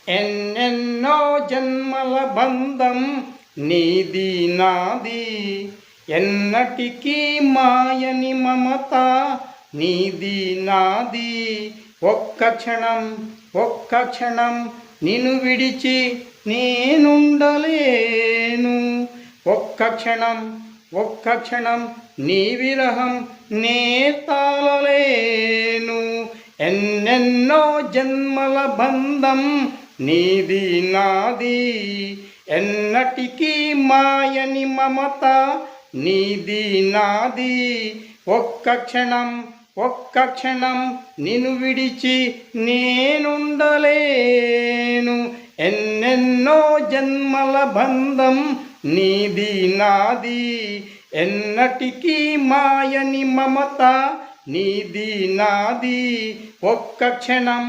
ఎన్నెన్నో జన్మల బంధం నీది నాది, ఎన్నటికీ మాయని మమత నీది నాది. ఒక్క క్షణం నిన్ను విడిచి నేనుండలేను. ఒక్క క్షణం నీ విరహం నే తాళలేను. ఎన్నెన్నో జన్మల బంధం నీది నాది, ఎన్నటికీ మాయని మమత నీది నాది. ఒక్క క్షణం నిన్ను విడిచి నేనుండలేను. ఎన్నెన్నో జన్మల బంధం నీది నాది, ఎన్నటికీ మాయని మమత నీది నాది. ఒక్క క్షణం